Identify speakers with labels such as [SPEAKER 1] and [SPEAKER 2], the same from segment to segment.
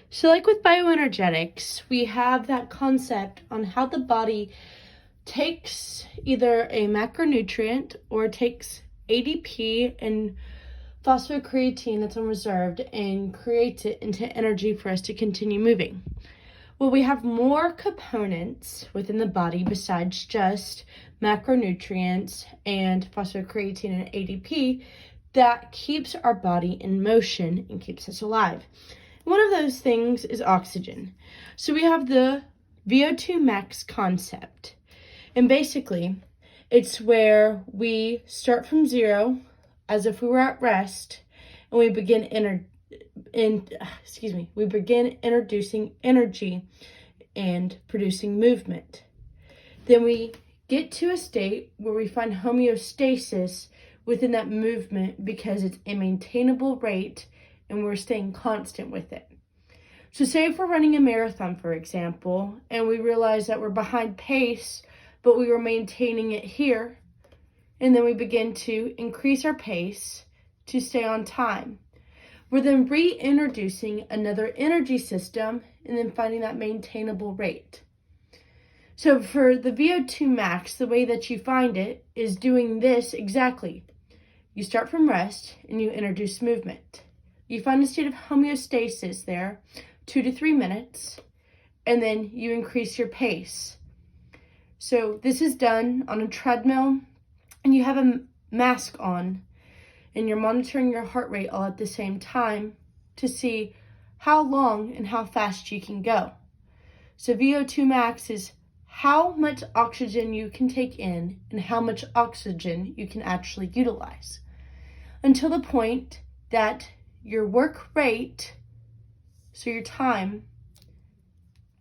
[SPEAKER 1] So like with bioenergetics, we have that concept on how the body takes either a macronutrient or takes ADP and phosphocreatine that's unreserved and creates it into energy for us to continue moving. Well, we have more components within the body besides just macronutrients and phosphocreatine and ADP that keeps our body in motion and keeps us alive. One of those things is oxygen. So we have the VO2 Max concept. And basically, it's where we start from zero as if we were at rest, and we begin introducing energy and producing movement. Then we get to a state where we find homeostasis within that movement because it's a maintainable rate and we're staying constant with it. So say if we're running a marathon, for example, and we realize that we're behind pace, but we were maintaining it here, and then we begin to increase our pace to stay on time. We're then reintroducing another energy system and then finding that maintainable rate. So for the VO2 max, the way that you find it is doing this exactly. You start from rest and you introduce movement. You find a state of homeostasis there, 2 to 3 minutes, and then you increase your pace. So this is done on a treadmill, and you have a mask on, and you're monitoring your heart rate all at the same time to see how long and how fast you can go. So VO2 max is how much oxygen you can take in and how much oxygen you can actually utilize, until the point that your work rate, so your time,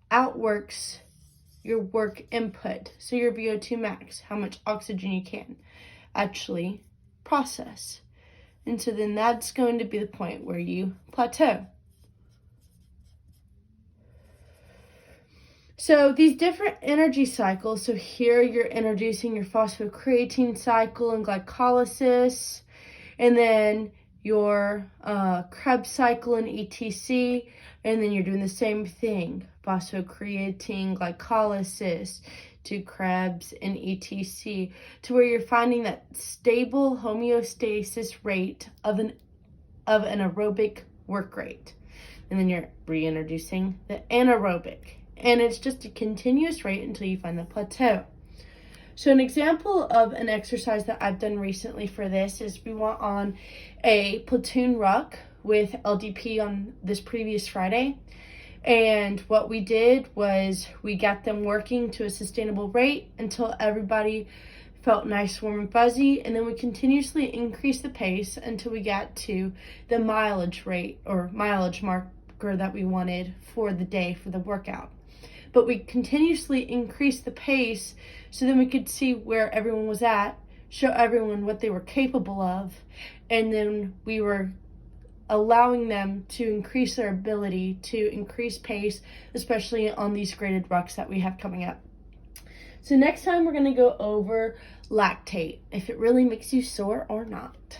[SPEAKER 1] outworks your work input, so your VO2 max, how much oxygen you can actually process. And so then that's going to be the point where you plateau. So these different energy cycles, so here you're introducing your phosphocreatine cycle and glycolysis, and then your Krebs cycle and ETC, and then you're doing the same thing, phosphocreatine, glycolysis, to Krebs and ETC, to where you're finding that stable homeostasis rate of an aerobic work rate. And then you're reintroducing the anaerobic. And it's just a continuous rate until you find the plateau. So an example of an exercise that I've done recently for this is we went on a platoon ruck with LDP on this previous Friday. And what we did was we got them working to a sustainable rate until everybody felt nice, warm, and fuzzy. And then we continuously increased the pace until we got to the mileage rate or mileage marker that we wanted for the day for the workout. But we continuously increased the pace so then we could see where everyone was at, show everyone what they were capable of, and then we were allowing them to increase their ability to increase pace, especially on these graded rucks that we have coming up. So next time we're going to go over lactate, if it really makes you sore or not.